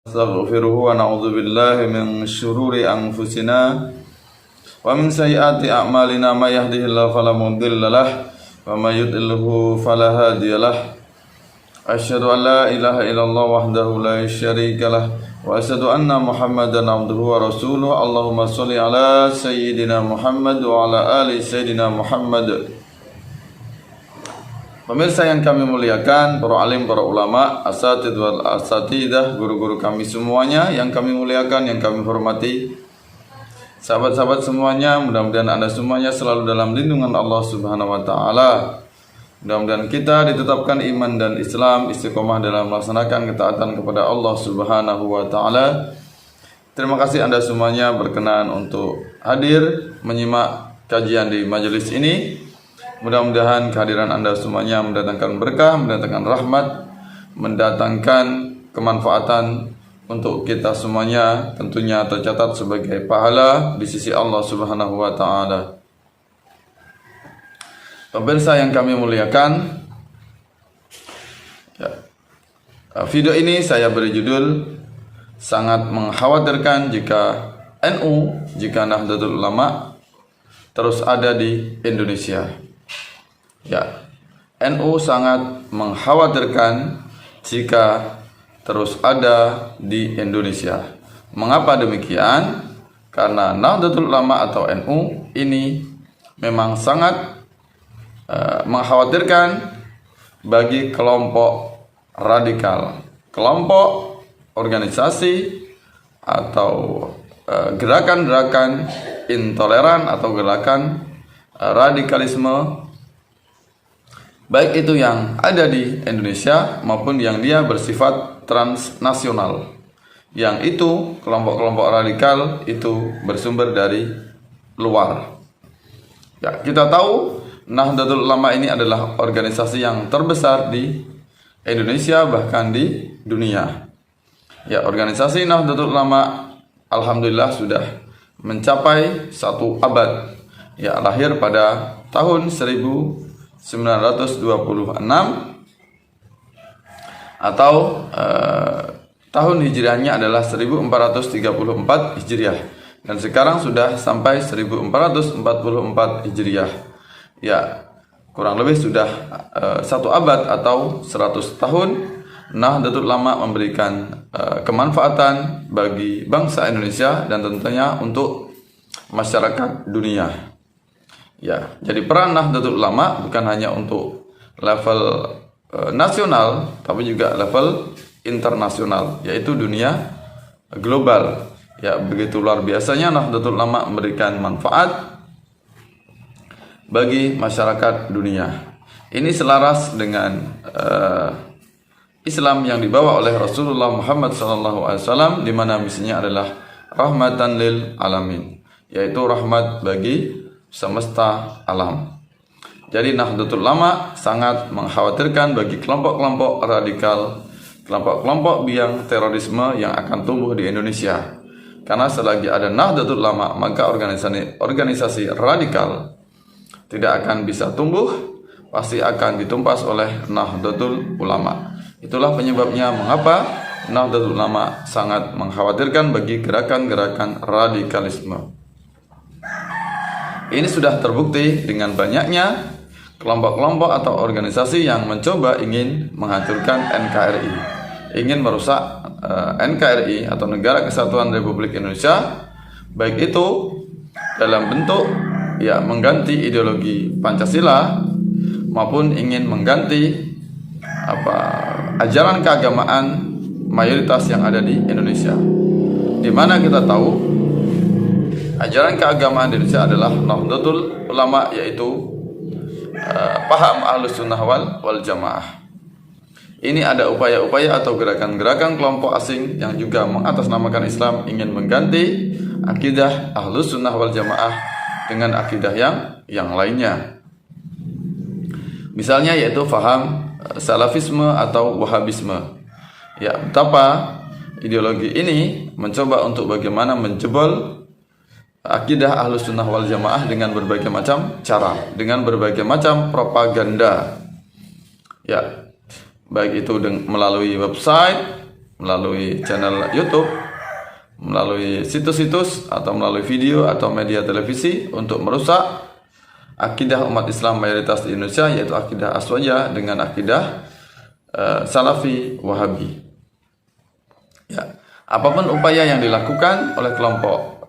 Astaghfiruhu wa na'udzu billahi min syururi anfusina wa min sayyiati a'malina may yahdihillahu fala mudilla lahu wa may yudlilhu fala hadiyalah. Asyhadu an la ilaha illallah wahdahu la syarika lah wa asyhadu anna Muhammadan abduhu wa rasuluhu. Allahumma shalli ala sayyidina Muhammad wa ala ali sayyidina Muhammad. Pemirsa yang kami muliakan, para alim, para ulama, asatidz wal asatidah, guru-guru kami semuanya yang kami muliakan, yang kami hormati, sahabat-sahabat semuanya, mudah-mudahan Anda semuanya selalu dalam lindungan Allah Subhanahu wa taala. Mudah-mudahan kita ditetapkan iman dan Islam, istiqomah dalam melaksanakan ketaatan kepada Allah Subhanahu wa taala. Terima kasih Anda semuanya berkenan untuk hadir menyimak kajian di majelis ini. Mudah-mudahan kehadiran Anda semuanya mendatangkan berkah, mendatangkan rahmat, mendatangkan kemanfaatan untuk kita semuanya, tentunya tercatat sebagai pahala di sisi Allah Subhanahu wa taala. Pemirsa yang kami muliakan, video ini saya beri judul sangat mengkhawatirkan jika jika Nahdlatul Ulama terus ada di Indonesia. NU sangat mengkhawatirkan jika terus ada di Indonesia. Mengapa demikian? Karena Nahdlatul Ulama atau NU ini memang sangat mengkhawatirkan bagi kelompok radikal, kelompok organisasi atau gerakan-gerakan intoleran atau gerakan radikalisme, baik itu yang ada di Indonesia maupun yang dia bersifat transnasional, yang itu kelompok-kelompok radikal itu bersumber dari luar. Kita tahu Nahdlatul Ulama ini adalah organisasi yang terbesar di Indonesia bahkan di dunia. Organisasi Nahdlatul Ulama alhamdulillah sudah mencapai 1 abad. Lahir pada tahun 1926 atau tahun hijriahnya adalah 1434 hijriah, dan sekarang sudah sampai 1444 hijriah. Kurang lebih sudah 1 abad atau 100 tahun Nahdlatul Ulama memberikan kemanfaatan bagi bangsa Indonesia dan tentunya untuk masyarakat dunia. Jadi peran Nahdlatul Ulama bukan hanya untuk level nasional, tapi juga level internasional, yaitu dunia global. Begitu luar biasanya Nahdlatul Ulama memberikan manfaat bagi masyarakat dunia. Ini selaras dengan Islam yang dibawa oleh Rasulullah Muhammad SAW, di mana misinya adalah rahmatan lil alamin, yaitu rahmat bagi semesta alam. Jadi Nahdlatul Ulama sangat mengkhawatirkan bagi kelompok-kelompok radikal, kelompok-kelompok biang terorisme yang akan tumbuh di Indonesia. Karena selagi ada Nahdlatul Ulama, maka organisasi radikal tidak akan bisa tumbuh, pasti akan ditumpas oleh Nahdlatul Ulama. Itulah penyebabnya mengapa Nahdlatul Ulama sangat mengkhawatirkan bagi gerakan-gerakan radikalisme. Ini sudah terbukti dengan banyaknya kelompok-kelompok atau organisasi yang mencoba ingin menghancurkan NKRI, ingin merusak NKRI atau Negara Kesatuan Republik Indonesia, baik itu dalam bentuk mengganti ideologi Pancasila maupun ingin mengganti ajaran keagamaan mayoritas yang ada di Indonesia, di mana kita tahu ajaran keagamaan di Indonesia adalah Nahdlatul Ulama, yaitu paham Ahlus Sunnah wal Jamaah. Ini ada upaya-upaya atau gerakan-gerakan kelompok asing yang juga mengatasnamakan Islam ingin mengganti akidah Ahlus Sunnah wal Jamaah dengan akidah yang lainnya. Misalnya yaitu paham Salafisme atau Wahabisme. Betapa ideologi ini mencoba untuk bagaimana menjebol akidah Ahlus Sunnah wal Jamaah dengan berbagai macam cara, dengan berbagai macam propaganda. Baik itu melalui website, melalui channel YouTube, melalui situs-situs atau melalui video atau media televisi untuk merusak akidah umat Islam mayoritas di Indonesia, yaitu akidah Aswaja dengan akidah Salafi Wahabi. Ya, apapun upaya yang dilakukan oleh kelompok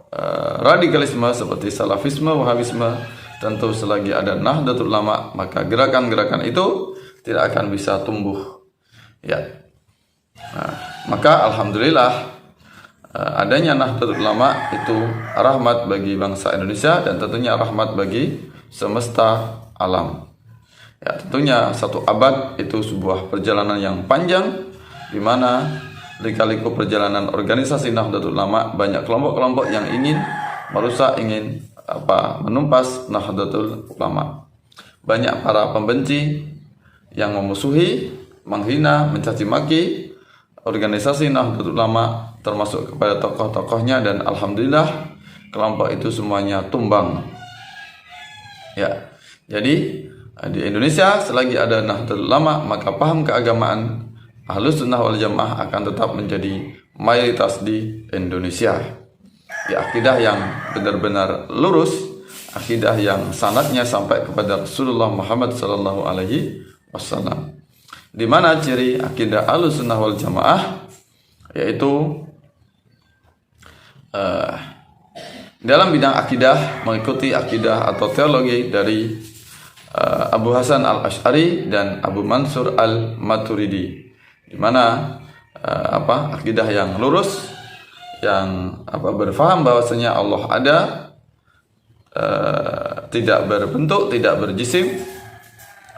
radikalisme seperti Salafisme, Wahabisme, tentu selagi ada Nahdlatul Ulama, maka gerakan-gerakan itu tidak akan bisa tumbuh. Ya, maka alhamdulillah adanya Nahdlatul Ulama itu rahmat bagi bangsa Indonesia dan tentunya rahmat bagi semesta alam. Ya, tentunya 1 abad itu sebuah perjalanan yang panjang, di mana lika-liku perjalanan organisasi Nahdlatul Ulama banyak kelompok-kelompok yang ingin merusak, ingin menumpas Nahdlatul Ulama. Banyak para pembenci yang memusuhi, menghina, mencaci maki organisasi Nahdlatul Ulama, termasuk kepada tokoh-tokohnya, dan alhamdulillah kelompok itu semuanya tumbang. Ya, jadi di Indonesia selagi ada Nahdlatul Ulama, maka paham keagamaan Ahlus Sunnah wal Jamaah akan tetap menjadi mayoritas di Indonesia. Ya, akidah yang benar-benar lurus, akidah yang sanadnya sampai kepada Rasulullah Muhammad sallallahu alaihi wasallam. Di mana ciri akidah Ahlus Sunnah wal Jamaah yaitu dalam bidang akidah mengikuti akidah atau teologi dari Abu Hasan al-Asy'ari dan Abu Mansur al-Maturidi, di mana akidah yang lurus, yang berfaham bahwasanya Allah ada, tidak berbentuk, tidak berjisim,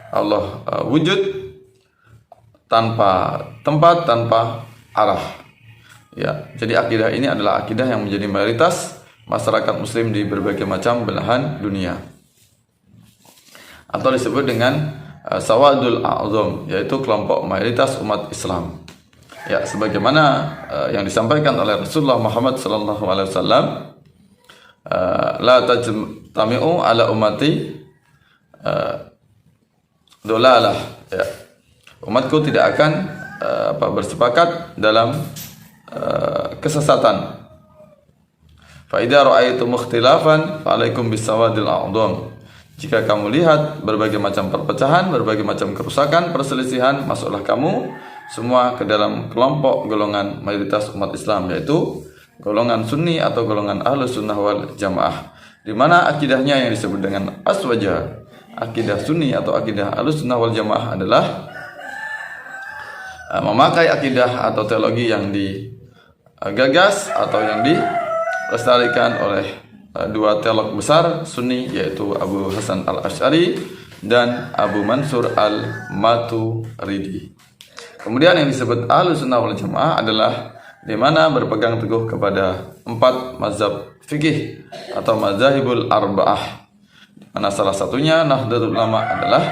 Allah wujud tanpa tempat, tanpa arah. Ya, jadi akidah ini adalah akidah yang menjadi mayoritas masyarakat muslim di berbagai macam belahan dunia, atau disebut dengan Sawadul A'zam, yaitu kelompok mayoritas umat Islam. Ya, sebagaimana yang disampaikan oleh Rasulullah Muhammad sallallahu alaihi wasallam, la tajtami'u ala ummati dolalah. Ya, umatku tidak akan bersepakat dalam kesesatan. Fa idza ra'aytum ikhtilafan fa 'alaikum bis-sawadil a'dham. Jika kamu lihat berbagai macam perpecahan, berbagai macam kerusakan, perselisihan, masuklah kamu semua ke dalam kelompok golongan mayoritas umat Islam, yaitu golongan Sunni atau golongan Ahlus Sunnah wal Jamaah, di mana akidahnya yang disebut dengan Aswaja. Akidah Sunni atau akidah Ahlus Sunnah wal Jamaah adalah memakai akidah atau teologi yang digagas atau yang dilestarikan oleh dua teolog besar Sunni, yaitu Abu Hasan al-Asy'ari dan Abu Mansur al-Maturidi. Kemudian yang disebut Ahlus Sunnah wal Jamaah adalah di mana berpegang teguh kepada 4 mazhab fikih atau mazahibul arba'ah, di mana salah satunya Nahdlatul Ulama adalah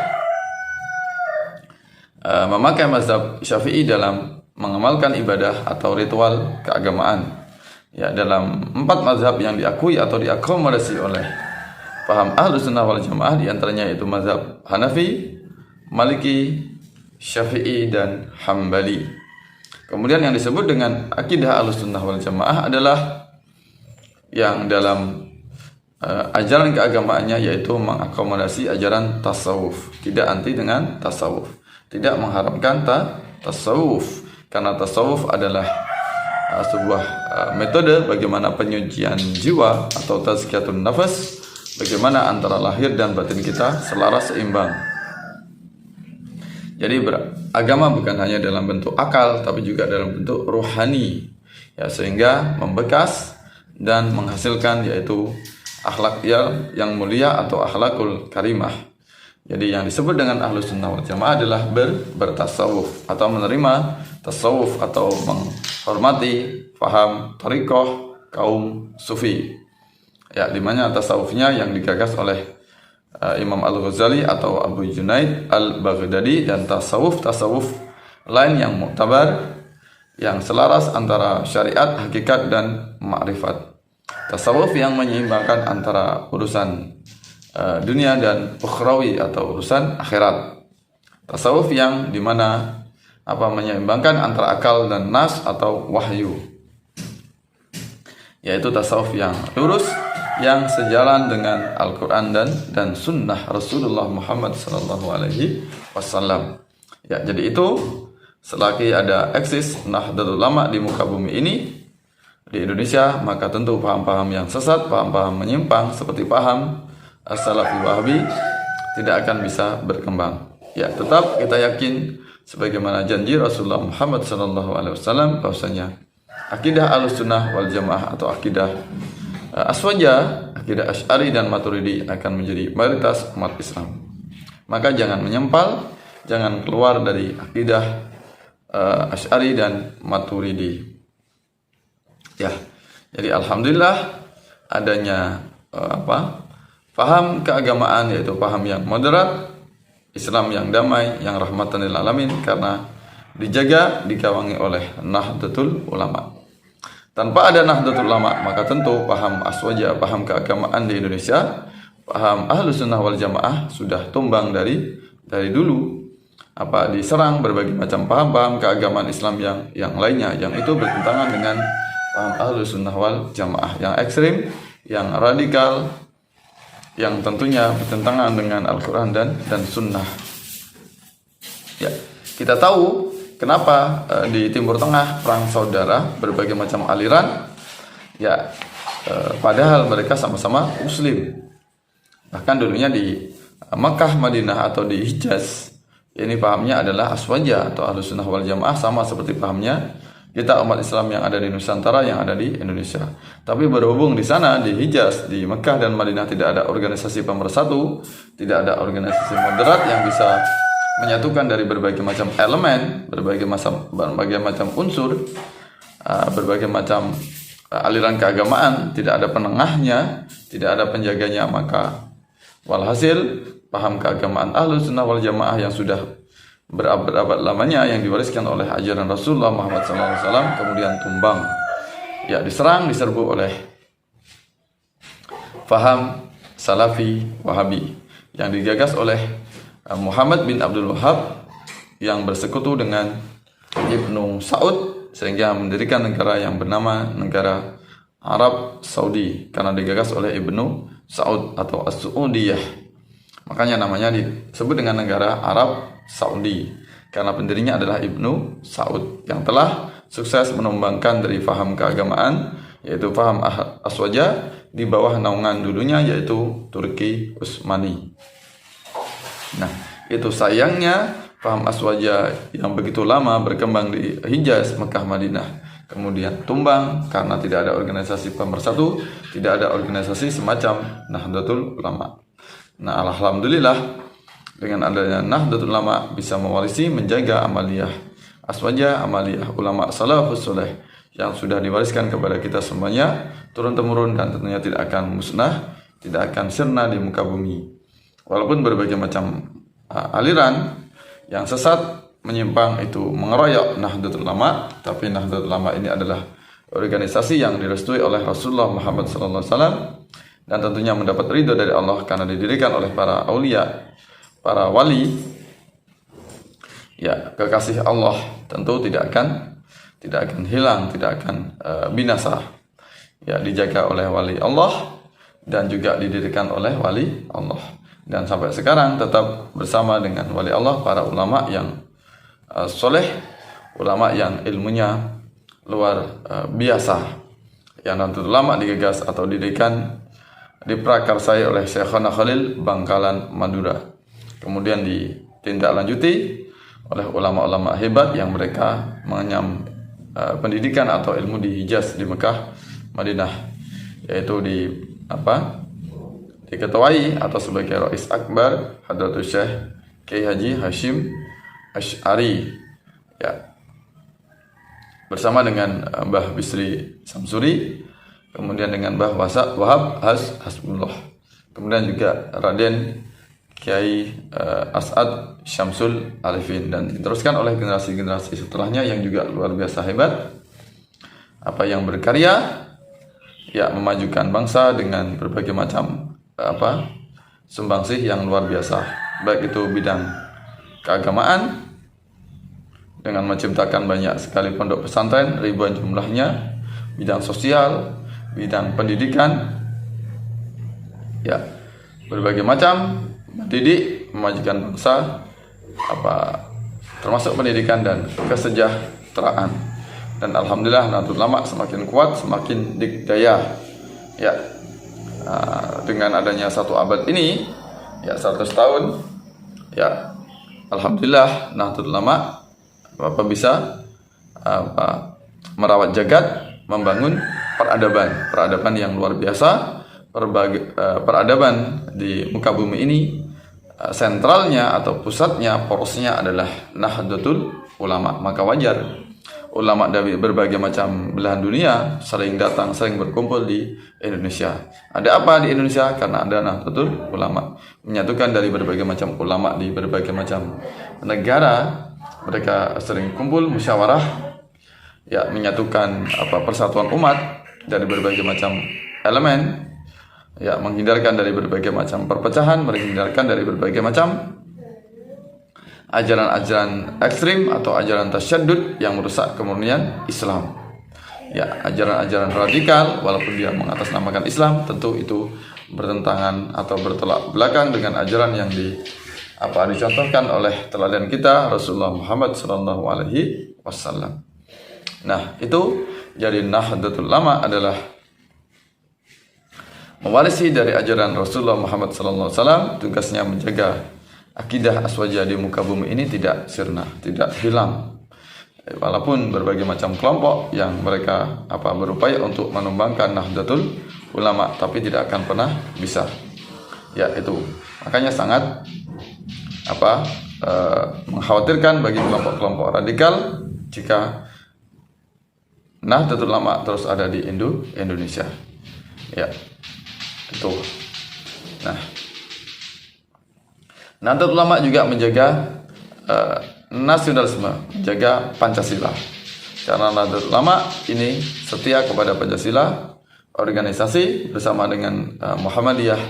memakai mazhab Syafi'i dalam mengamalkan ibadah atau ritual keagamaan. Ya, dalam 4 mazhab yang diakui atau diakomodasi oleh paham Ahlus Sunnah wal Jamaah, diantaranya itu mazhab Hanafi, Maliki, Syafi'i, dan Hambali. Kemudian yang disebut dengan akidah Ahlus Sunnah wal Jamaah adalah yang dalam ajaran keagamaannya yaitu mengakomodasi ajaran tasawuf, tidak anti dengan tasawuf, tidak mengharamkan tasawuf, karena tasawuf adalah sebuah metode bagaimana penyucian jiwa atau tazkiyatun nafas, bagaimana antara lahir dan batin kita selaras seimbang. Jadi beragama bukan hanya dalam bentuk akal, tapi juga dalam bentuk rohani, ya, sehingga membekas dan menghasilkan yaitu akhlak yang mulia atau akhlakul karimah. Jadi yang disebut dengan Ahlus Sunnah wal Jamaah adalah bertasawuf atau menerima tasawuf atau menghormati faham thariqah kaum sufi. Ya, di mana tasawufnya yang digagas oleh Imam Al-Ghazali atau Abu Junaid Al-Baghdadi, dan tasawuf lain yang muktabar, yang selaras antara syariat, hakikat, dan ma'rifat. Tasawuf yang menyeimbangkan antara urusan dunia dan ukhrawi atau urusan akhirat. Tasawuf yang dimana menyeimbangkan antara akal dan nas atau wahyu, yaitu tasawuf yang lurus, yang sejalan dengan Al-Quran dan Sunnah Rasulullah Muhammad SAW. Ya, jadi itu selagi ada eksis Nahdlatul Ulama di muka bumi ini di Indonesia, maka tentu paham-paham yang sesat, paham-paham menyimpang seperti paham As-Salafi Wahabi tidak akan bisa berkembang. Ya, tetap kita yakin sebagaimana janji Rasulullah Muhammad SAW bahwasanya akidah Ahlussunnah wal Jamaah atau akidah Aswaja, akidah Asy'ari dan Maturidi akan menjadi mayoritas umat Islam. Maka jangan menyempal, jangan keluar dari akidah Asy'ari dan Maturidi. Ya, jadi alhamdulillah adanya paham keagamaan, yaitu paham yang moderat, Islam yang damai, yang rahmatan lil alamin, karena dijaga, dikawangi oleh Nahdlatul Ulama. Tanpa ada Nahdlatul Ulama, maka tentu paham Aswaja, paham keagamaan di Indonesia, paham Ahlussunnah wal Jamaah sudah tumbang dari dulu. Diserang berbagai macam paham-paham keagamaan Islam yang lainnya, yang itu bertentangan dengan paham Ahlussunnah wal Jamaah, yang ekstrim, yang radikal, yang tentunya bertentangan dengan Al-Quran dan Sunnah. Ya, kita tahu kenapa di Timur Tengah perang saudara berbagai macam aliran. Ya, padahal mereka sama-sama Muslim. Bahkan dulunya di Makkah, Madinah atau di Hijaz, ini pahamnya adalah Aswaja atau Ahlussunnah wal Jamaah, sama seperti pahamnya kita umat Islam yang ada di Nusantara, yang ada di Indonesia. Tapi berhubung di sana, di Hijaz, di Mekah dan Madinah tidak ada organisasi pemersatu, tidak ada organisasi moderat yang bisa menyatukan dari berbagai macam elemen, berbagai macam unsur, berbagai macam aliran keagamaan, tidak ada penengahnya, tidak ada penjaganya, maka walhasil paham keagamaan Ahlussunnah wal Jamaah yang sudah berabad-abad lamanya, yang diwariskan oleh ajaran Rasulullah Muhammad SAW, kemudian tumbang. Ya, diserbu oleh paham Salafi Wahabi yang digagas oleh Muhammad bin Abdul Wahhab, yang bersekutu dengan Ibnu Saud sehingga mendirikan negara yang bernama negara Arab Saudi, karena digagas oleh Ibnu Saud atau As-Su'udiyah. Makanya namanya disebut dengan negara Arab Saudi, karena pendirinya adalah Ibnu Saud yang telah sukses menumbangkan dari paham keagamaan, yaitu paham Aswaja, di bawah naungan dulunya yaitu Turki Utsmani. Nah, itu sayangnya paham Aswaja yang begitu lama berkembang di Hijaz, Mekah, Madinah, kemudian tumbang karena tidak ada organisasi pemersatu, tidak ada organisasi semacam Nahdlatul Ulama. Nah, alhamdulillah dengan adanya Nahdlatul Ulama bisa mewarisi, menjaga amaliyah Aswaja, amaliyah ulama salafus soleh yang sudah diwariskan kepada kita semuanya turun-temurun, dan tentunya tidak akan musnah, tidak akan sirna di muka bumi. Walaupun berbagai macam aliran yang sesat, menyimpang itu mengeroyok Nahdlatul Ulama, tapi Nahdlatul Ulama ini adalah organisasi yang direstui oleh Rasulullah Muhammad SAW dan tentunya mendapat ridho dari Allah karena didirikan oleh para aulia, para wali. Ya, kekasih Allah tentu tidak akan hilang, tidak akan binasa. Ya, dijaga oleh wali Allah dan juga didirikan oleh wali Allah. Dan sampai sekarang tetap bersama dengan wali Allah para ulama yang soleh, ulama yang ilmunya luar biasa, yang nanti ulama digagas atau didirikan, diprakarsai oleh Syekhana Khalil Bangkalan Madura, kemudian ditindaklanjuti oleh ulama-ulama hebat yang mereka mengenyam pendidikan atau ilmu di Hijaz, di Mekah, Madinah, yaitu diketuai atau sebagai Rais Akbar Hadratus Syekh Kiai Haji Hashim Asy'ari, ya, bersama dengan Mbah Bisri Samsuri, kemudian dengan Mbah Wahab Hasbullah, kemudian juga Raden Kiai As'ad Syamsul Arifin, dan diteruskan oleh generasi-generasi setelahnya yang juga luar biasa hebat, yang berkarya, ya, memajukan bangsa dengan berbagai macam sumbangsih yang luar biasa, baik itu bidang keagamaan, dengan menciptakan banyak sekali pondok pesantren, ribuan jumlahnya, bidang sosial, bidang pendidikan, ya berbagai macam, mendidik, memajukan bangsa, termasuk pendidikan dan kesejahteraan. Dan alhamdulillah Nahdlatul Ulama semakin kuat, semakin dikdaya. Ya, dengan adanya 1 abad ini, ya 100 tahun, ya alhamdulillah Nahdlatul Ulama bisa merawat jagat, membangun peradaban yang luar biasa, peradaban di muka bumi ini. Sentralnya atau pusatnya, porosnya adalah Nahdlatul Ulama. Maka wajar ulama dari berbagai macam belahan dunia sering datang, sering berkumpul di Indonesia. Ada apa di Indonesia? Karena ada Nahdlatul Ulama, menyatukan dari berbagai macam ulama di berbagai macam negara. Mereka sering kumpul musyawarah, ya menyatukan persatuan umat dari berbagai macam elemen, ya menghindarkan dari berbagai macam perpecahan, menghindarkan dari berbagai macam ajaran-ajaran ekstrim atau ajaran tasyaddud yang merusak kemurnian Islam. Ya, ajaran-ajaran radikal walaupun dia mengatasnamakan Islam, tentu itu bertentangan atau bertolak belakang dengan ajaran yang dicontohkan oleh teladan kita Rasulullah Muhammad SAW. Nah, itu jadi Nahdlatul Ulama adalah mewarisi dari ajaran Rasulullah Muhammad SAW. Tugasnya menjaga akidah aswaja di muka bumi ini tidak sirna, tidak hilang. Walaupun berbagai macam kelompok yang mereka berupaya untuk menumbangkan Nahdlatul Ulama, tapi tidak akan pernah bisa. Ya, itu makanya sangat mengkhawatirkan bagi kelompok-kelompok radikal jika Nahdlatul Ulama terus ada di Indonesia. Ya, itu. Nah, Nahdlatul Ulama juga menjaga nasionalisme, menjaga Pancasila. Karena Nahdlatul Ulama ini setia kepada Pancasila, organisasi bersama dengan Muhammadiyah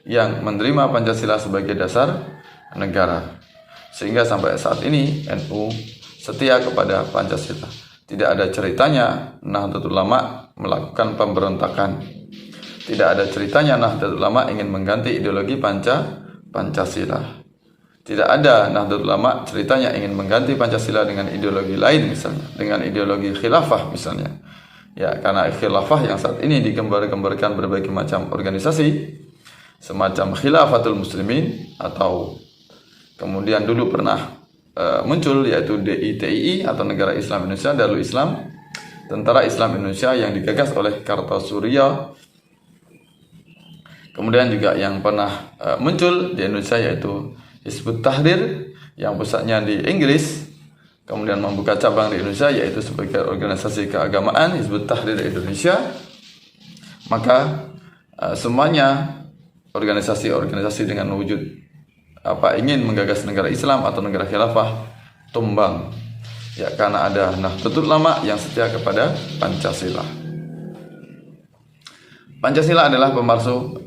yang menerima Pancasila sebagai dasar negara. Sehingga sampai saat ini NU setia kepada Pancasila. Tidak ada ceritanya Nahdlatul Ulama melakukan pemberontakan. Tidak ada ceritanya Nahdlatul Ulama ingin mengganti ideologi Pancasila. Tidak ada Nahdlatul Ulama ceritanya ingin mengganti Pancasila dengan ideologi lain, misalnya dengan ideologi khilafah misalnya. Ya, karena khilafah yang saat ini digembar-gembarkan berbagai macam organisasi semacam Khilafatul Muslimin, atau kemudian dulu pernah muncul yaitu DITII atau Negara Islam Indonesia, Darul Islam, Tentara Islam Indonesia yang digagas oleh Kartosuryo. Kemudian juga yang pernah muncul di Indonesia yaitu Hizbut Tahrir yang pusatnya di Inggris, kemudian membuka cabang di Indonesia yaitu sebagai organisasi keagamaan Hizbut Tahrir Indonesia. Maka semuanya organisasi-organisasi dengan wujud ingin menggagas negara Islam atau negara khilafah tumbang, ya karena ada Nahdlatul Ulama yang setia kepada Pancasila. Pancasila adalah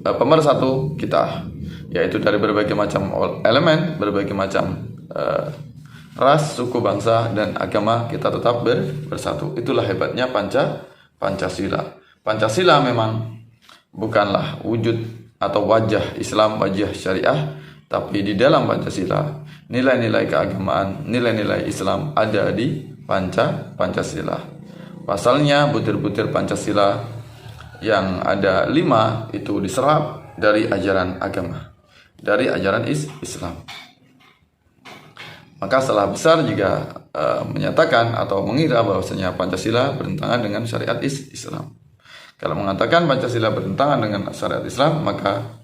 pemersatu kita, yaitu dari berbagai macam elemen, berbagai macam ras, suku, bangsa, dan agama kita tetap bersatu. Itulah hebatnya Pancasila. Pancasila memang bukanlah wujud atau wajah Islam, wajah syariah, tapi di dalam Pancasila nilai-nilai keagamaan, nilai-nilai Islam ada di Pancasila. Pasalnya butir-butir Pancasila yang ada 5 itu diserap dari ajaran agama, dari ajaran Islam. Maka salah besar jika menyatakan atau mengira bahwasanya Pancasila bertentangan dengan syariat Islam. Kalau mengatakan Pancasila bertentangan dengan syariat Islam, maka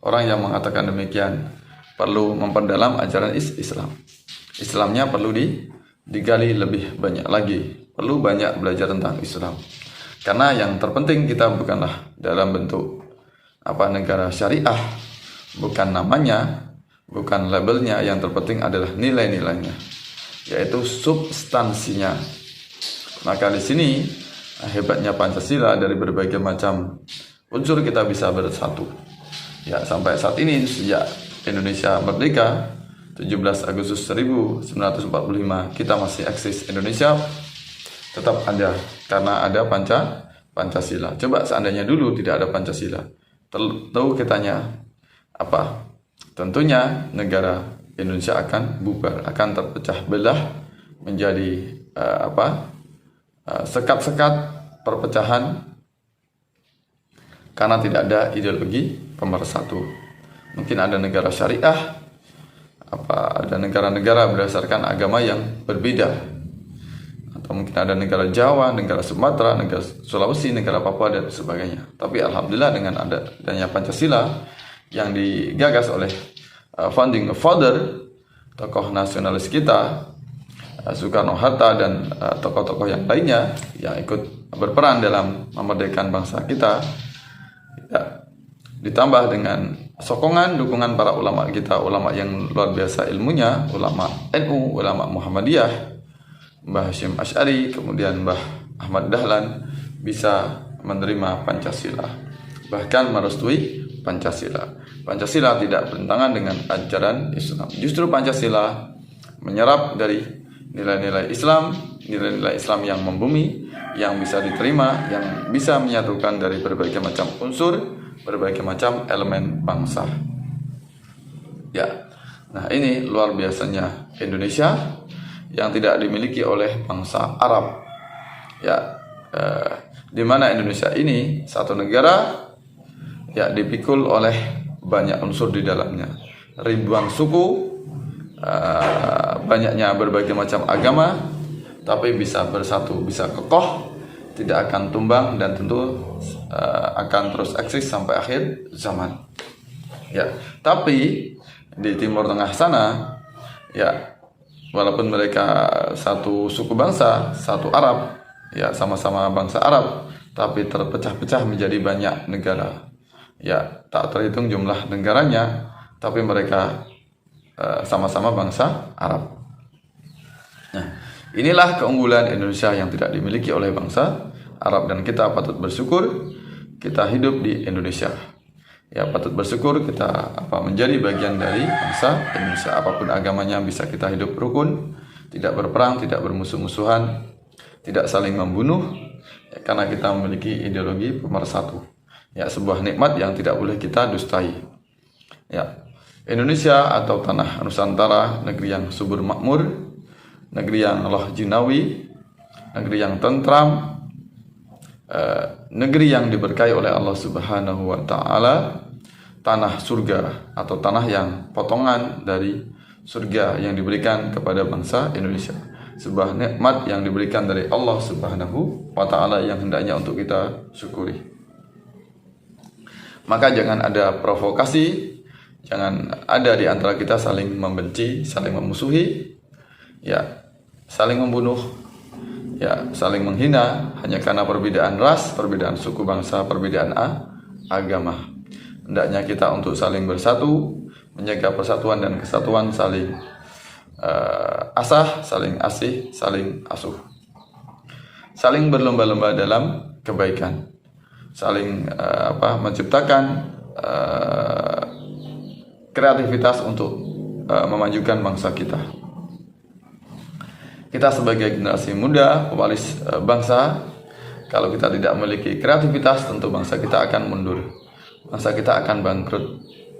orang yang mengatakan demikian perlu memperdalam ajaran Islam. Islamnya perlu digali lebih banyak lagi, perlu banyak belajar tentang Islam. Karena yang terpenting kita bukanlah dalam bentuk negara syariah, bukan namanya, bukan labelnya, yang terpenting adalah nilai-nilainya, yaitu substansinya. Maka di sini hebatnya Pancasila, dari berbagai macam unsur kita bisa bersatu. Ya, sampai saat ini sejak Indonesia merdeka, 17 Agustus 1945 kita masih eksis, Indonesia tetap ada karena ada Pancasila. Coba seandainya dulu tidak ada Pancasila, tahu kitanya apa? Tentunya negara Indonesia akan bubar, akan terpecah belah menjadi sekat-sekat perpecahan karena tidak ada ideologi pemersatu. Mungkin ada negara syariah, ada negara-negara berdasarkan agama yang berbeda, atau mungkin ada negara Jawa, negara Sumatera, negara Sulawesi, negara Papua dan sebagainya. Tapi alhamdulillah dengan adanya Pancasila yang digagas oleh founding father, tokoh nasionalis kita, Soekarno-Hatta dan tokoh-tokoh yang lainnya yang ikut berperan dalam memerdekakan bangsa kita, ya, ditambah dengan sokongan dukungan para ulama kita, ulama yang luar biasa ilmunya, ulama NU, ulama Muhammadiyah, Mbah Hasyim Asy'ari, kemudian Mbah Ahmad Dahlan bisa menerima Pancasila, bahkan merestui Pancasila. Pancasila tidak bertentangan dengan ajaran Islam. Justru Pancasila menyerap dari nilai-nilai Islam, nilai-nilai Islam yang membumi, yang bisa diterima, yang bisa menyatukan dari berbagai macam unsur, berbagai macam elemen bangsa. Ya, nah ini luar biasanya Indonesia yang tidak dimiliki oleh bangsa Arab. Ya, di mana Indonesia ini satu negara ya dipikul oleh banyak unsur di dalamnya, ribuan suku, banyaknya berbagai macam agama, tapi bisa bersatu, bisa kokoh, tidak akan tumbang dan tentu akan terus eksis sampai akhir zaman. Ya, tapi di Timur Tengah sana, ya walaupun mereka satu suku bangsa, satu Arab, ya sama-sama bangsa Arab, tapi terpecah-pecah menjadi banyak negara. Ya, tak terhitung jumlah negaranya, tapi mereka sama-sama bangsa Arab. Nah, inilah keunggulan Indonesia yang tidak dimiliki oleh bangsa Arab, dan kita patut bersyukur kita hidup di Indonesia. Ya, patut bersyukur kita menjadi bagian dari bangsa Indonesia. Apapun agamanya bisa kita hidup rukun, tidak berperang, tidak bermusuh-musuhan, tidak saling membunuh, ya, karena kita memiliki ideologi pemersatu. Ya, sebuah nikmat yang tidak boleh kita dustai. Ya, Indonesia atau tanah Nusantara, negeri yang subur makmur, negeri yang loh jinawi, negeri yang tentram, negeri yang diberkahi oleh Allah Subhanahu wa taala, tanah surga atau tanah yang potongan dari surga yang diberikan kepada bangsa Indonesia. Sebuah nikmat yang diberikan dari Allah Subhanahu wa taala yang hendaknya untuk kita syukuri. Maka jangan ada provokasi, jangan ada di antara kita saling membenci, saling memusuhi, ya, saling membunuh, ya, saling menghina hanya karena perbedaan ras, perbedaan suku bangsa, perbedaan agama. Hendaknya kita untuk saling bersatu, menjaga persatuan dan kesatuan, saling asah, saling asih, saling asuh, saling berlomba-lomba dalam kebaikan, saling menciptakan kreativitas untuk memajukan bangsa kita. Kita sebagai generasi muda, pewaris bangsa, kalau kita tidak memiliki kreativitas, tentu bangsa kita akan mundur, bangsa kita akan bangkrut,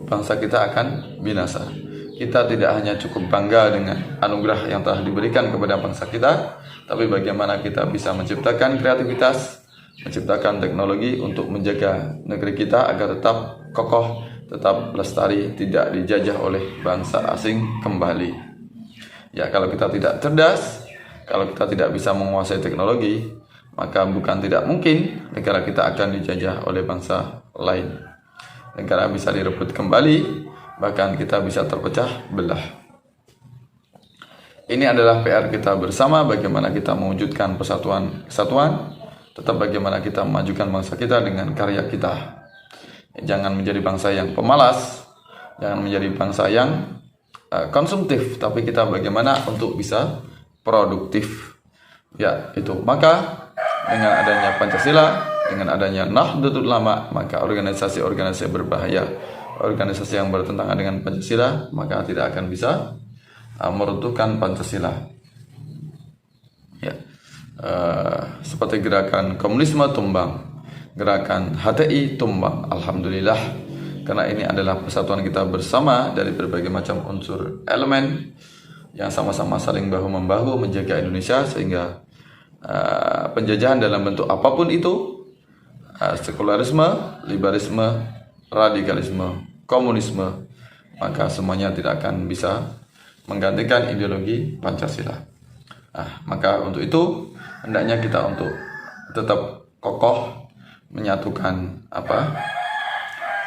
bangsa kita akan binasa. Kita tidak hanya cukup bangga dengan anugerah yang telah diberikan kepada bangsa kita, tapi bagaimana kita bisa menciptakan kreativitas, menciptakan teknologi untuk menjaga negeri kita agar tetap kokoh, tetap lestari, tidak dijajah oleh bangsa asing kembali. Ya, kalau kita tidak cerdas, kalau kita tidak bisa menguasai teknologi, maka bukan tidak mungkin negara kita akan dijajah oleh bangsa lain. Negara bisa direbut kembali, bahkan kita bisa terpecah belah. Ini adalah PR kita bersama, bagaimana kita mewujudkan kesatuan, tetap bagaimana kita memajukan bangsa kita dengan karya kita. Jangan menjadi bangsa yang pemalas, jangan menjadi bangsa yang konsumtif, tapi kita bagaimana untuk bisa produktif. Ya, itu. Maka dengan adanya Pancasila, dengan adanya Nahdlatul Ulama, maka organisasi-organisasi berbahaya, organisasi yang bertentangan dengan Pancasila, maka tidak akan bisa meruntuhkan Pancasila. Ya, seperti gerakan komunisme tumbang, gerakan HTI tumbang. Alhamdulillah, karena ini adalah persatuan kita bersama dari berbagai macam unsur elemen yang sama-sama saling bahu-membahu menjaga Indonesia, sehingga penjajahan dalam bentuk apapun itu, sekularisme, liberalisme, radikalisme, komunisme, maka semuanya tidak akan bisa menggantikan ideologi Pancasila. Maka untuk itu hendaknya kita untuk tetap kokoh menyatukan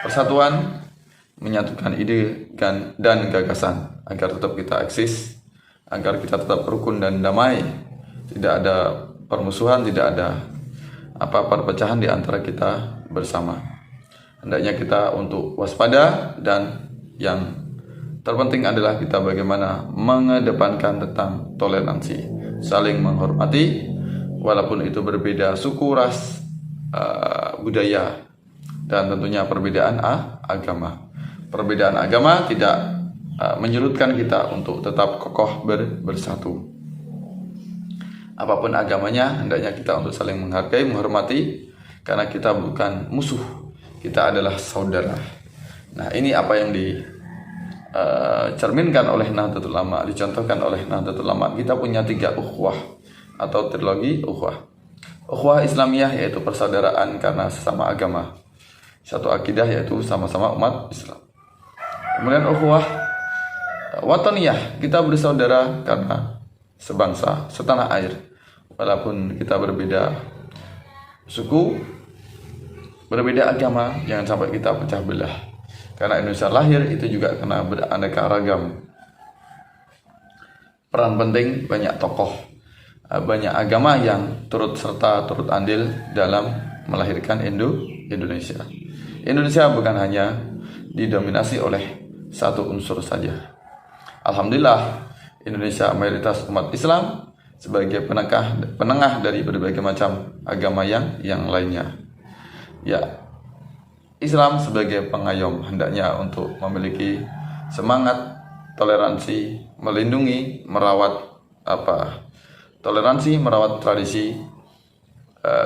persatuan, menyatukan ide dan gagasan agar tetap kita eksis, agar kita tetap rukun dan damai, tidak ada permusuhan, tidak ada perpecahan di antara kita bersama. Hendaknya kita untuk waspada, dan yang terpenting adalah kita bagaimana mengedepankan tentang toleransi, saling menghormati, walaupun itu berbeda suku, ras, budaya, dan tentunya perbedaan agama. Perbedaan agama tidak menyurutkan kita untuk tetap kokoh bersatu. Apapun agamanya, hendaknya kita untuk saling menghargai, menghormati, karena kita bukan musuh, kita adalah saudara. Nah, ini apa yang dicerminkan oleh Nahdlatul Ulama, dicontohkan oleh Nahdlatul Ulama. Kita punya 3 ukhuwah atau trilogi ukhuwah. Ukhuwah Islamiyah yaitu persaudaraan karena sesama agama, satu akidah yaitu sama-sama umat Islam. Kemudian ukhuwah wataniyah, kita bersaudara karena sebangsa, setanah air. Walaupun kita berbeda suku, berbeda agama, jangan sampai kita pecah belah. Karena Indonesia lahir itu juga karena beraneka ragam. Peran penting banyak tokoh, banyak agama yang turut serta, turut andil dalam melahirkan Indonesia. Indonesia bukan hanya didominasi oleh satu unsur saja. Alhamdulillah, Indonesia mayoritas umat Islam sebagai penengah dari berbagai macam agama yang lainnya. Ya, Islam sebagai pengayom hendaknya untuk memiliki semangat toleransi, melindungi, merawat toleransi, merawat tradisi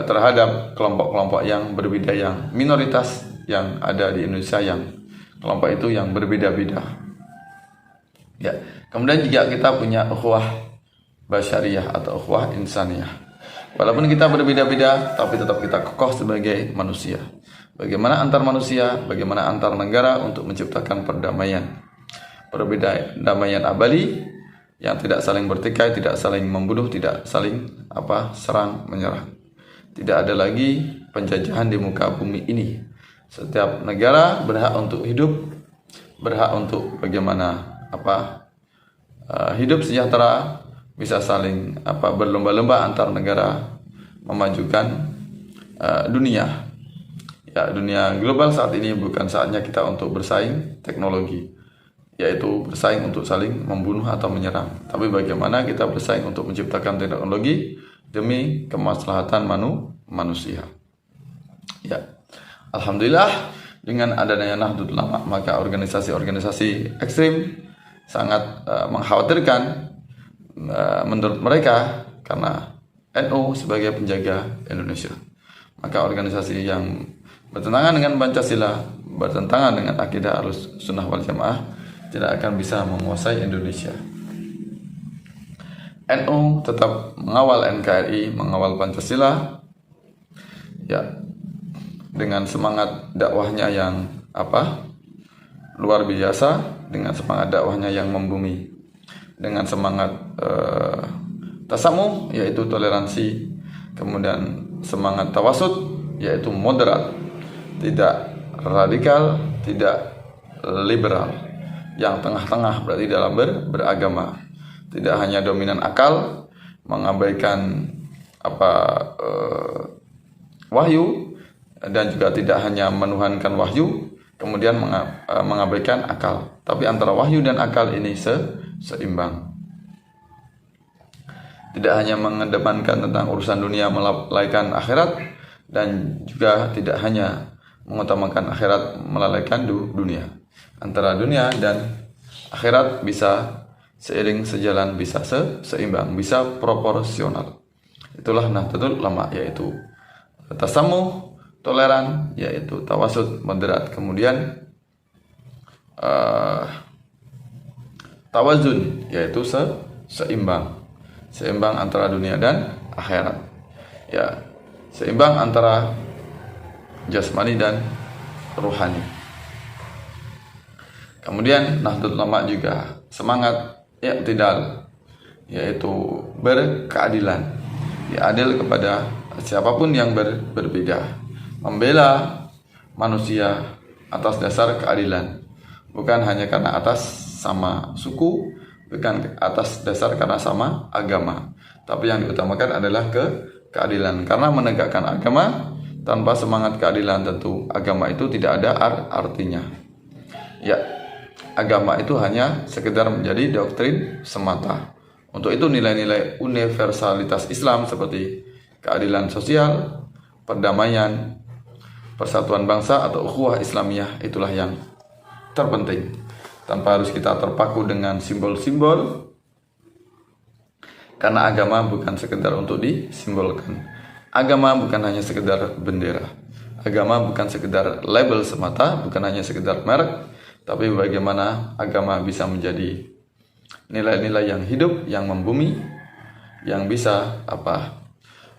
terhadap kelompok-kelompok yang berbeda, yang minoritas yang ada di Indonesia, yang kelompok itu yang berbeda-beda. Ya, kemudian juga kita punya ukhuwah basyariyah atau ukhuwah insaniyah. Walaupun kita berbeda-beda, tapi tetap kita kokoh sebagai manusia. Bagaimana antar manusia, bagaimana antar negara untuk menciptakan perdamaian. Perdamaian abadi yang tidak saling bertikai, tidak saling membunuh, tidak saling serang menyerang. Tidak ada lagi penjajahan di muka bumi ini. Setiap negara berhak untuk hidup, berhak untuk bagaimana hidup sejahtera, bisa saling berlomba-lomba antar negara memajukan dunia. Ya, dunia global saat ini bukan saatnya kita untuk bersaing teknologi, yaitu bersaing untuk saling membunuh atau menyerang. Tapi bagaimana kita bersaing untuk menciptakan teknologi demi kemaslahatan manusia. Ya, alhamdulillah dengan adanya Nahdlatul Ulama, maka organisasi-organisasi ekstrim sangat mengkhawatirkan menurut mereka, karena NU sebagai penjaga Indonesia. Maka organisasi yang bertentangan dengan Pancasila, bertentangan dengan akidah Ahlus Sunnah wal Jamaah tidak akan bisa menguasai Indonesia. NU tetap mengawal NKRI, mengawal Pancasila, ya, dengan semangat dakwahnya yang luar biasa, dengan semangat dakwahnya yang membumi, dengan semangat tasamuh yaitu toleransi, kemudian semangat tawasud yaitu moderat, tidak radikal, tidak liberal, yang tengah-tengah berarti dalam beragama. Tidak hanya dominan akal, mengabaikan wahyu, dan juga tidak hanya menuhankan wahyu kemudian mengabaikan akal, tapi antara wahyu dan akal ini seimbang. Tidak hanya mengedepankan tentang urusan dunia melalaikan akhirat, dan juga tidak hanya mengutamakan akhirat melalaikan dunia. Antara dunia dan akhirat bisa seiring sejalan, bisa seimbang, bisa proporsional. Itulah Nahdlatul Ulama, yaitu tasamuh, toleran, yaitu tawasud, moderat, kemudian tawazun, yaitu seimbang antara dunia dan akhirat. Ya, seimbang antara jasmani dan ruhani. Kemudian Nahdlatul Ulama juga semangat i'tidal, yaitu berkeadilan, adil kepada siapapun yang berbeda, membela manusia atas dasar keadilan, bukan hanya karena atas sama suku, bukan atas dasar karena sama agama, tapi yang diutamakan adalah keadilan. Karena menegakkan agama tanpa semangat keadilan, tentu agama itu tidak ada artinya. Ya, agama itu hanya sekedar menjadi doktrin semata. Untuk itu nilai-nilai universalitas Islam seperti keadilan sosial, perdamaian, persatuan bangsa atau ukhuwah Islamiyah, itulah yang terpenting. Tanpa harus kita terpaku dengan simbol-simbol, karena agama bukan sekedar untuk disimbolkan. Agama bukan hanya sekedar bendera. Agama bukan sekedar label semata, bukan hanya sekedar merek, tapi bagaimana agama bisa menjadi nilai-nilai yang hidup, yang membumi, yang bisa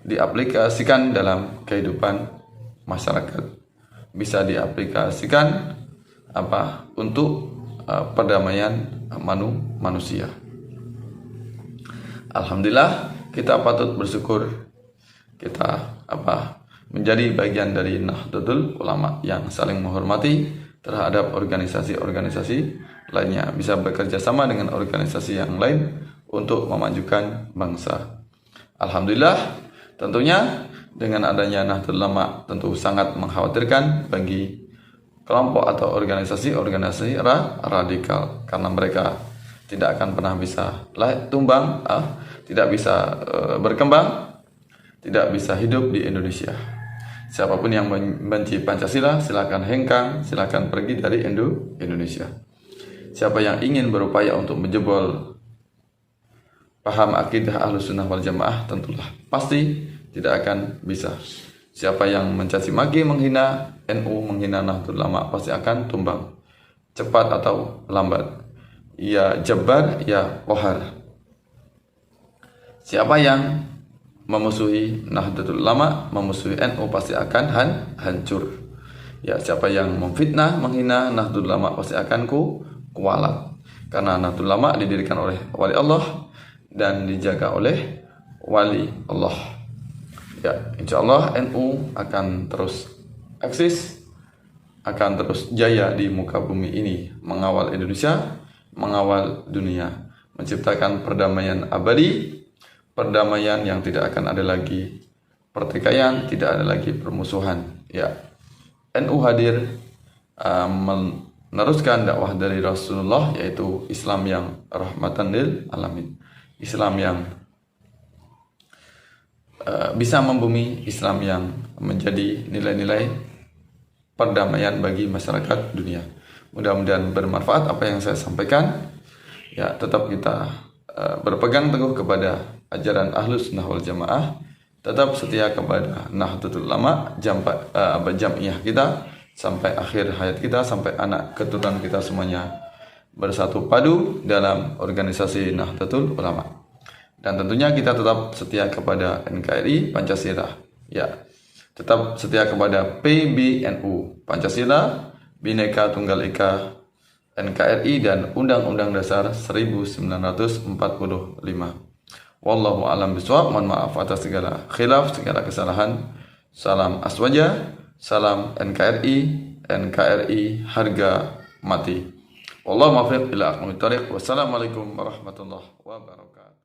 diaplikasikan dalam kehidupan masyarakat, bisa diaplikasikan untuk perdamaian manusia. Alhamdulillah, kita patut bersyukur kita menjadi bagian dari Nahdlatul Ulama yang saling menghormati terhadap organisasi-organisasi lainnya, bisa bekerja sama dengan organisasi yang lain untuk memajukan bangsa. Alhamdulillah, tentunya dengan adanya Nahdlatul Ulama tentu sangat mengkhawatirkan bagi kelompok atau organisasi-organisasi radikal, karena mereka tidak akan pernah bisa tumbang, tidak bisa berkembang, tidak bisa hidup di Indonesia. Siapapun yang membenci Pancasila, silakan hengkang, silakan pergi dari Indonesia. Siapa yang ingin berupaya untuk menjebol paham akidah Ahlus Sunnah wal Jamaah, tentulah pasti tidak akan bisa. Siapa yang mencaci maki, menghina NU, menghina Nahdlatul Ulama, pasti akan tumbang, cepat atau lambat. Ya Jabbar, ya Qahar. Siapa yang memusuhi Nahdlatul Ulama, memusuhi NU, pasti akan hancur. Ya, siapa yang memfitnah, menghina Nahdlatul Ulama, pasti akan kualat. Karena Nahdlatul Ulama didirikan oleh wali Allah dan dijaga oleh wali Allah. Ya, insya Allah NU akan terus eksis, akan terus jaya di muka bumi ini, mengawal Indonesia, mengawal dunia, menciptakan perdamaian abadi, perdamaian yang tidak akan ada lagi pertikaian, tidak ada lagi permusuhan. Ya, NU hadir meneruskan dakwah dari Rasulullah, yaitu Islam yang rahmatan lil alamin, Islam yang bisa membumi, Islam yang menjadi nilai-nilai perdamaian bagi masyarakat dunia. Mudah-mudahan bermanfaat apa yang saya sampaikan. Ya, tetap kita berpegang teguh kepada ajaran Ahlus Sunnah wal Jamaah, tetap setia kepada Nahdlatul Ulama, jamiah kita sampai akhir hayat kita, sampai anak keturunan kita semuanya bersatu padu dalam organisasi Nahdlatul Ulama. Dan tentunya kita tetap setia kepada NKRI Pancasila. Ya, tetap setia kepada PBNU, Pancasila, Bhinneka Tunggal Ika, NKRI, dan Undang-Undang Dasar 1945. Wallahu a'lam bishawab. Mohon maaf atas segala khilaf, segala kesalahan. Salam Aswaja, salam NKRI harga mati. Wallahu muwaffiq ila aqwamit thoriq. Wassalamualaikum warahmatullahi wabarakatuh.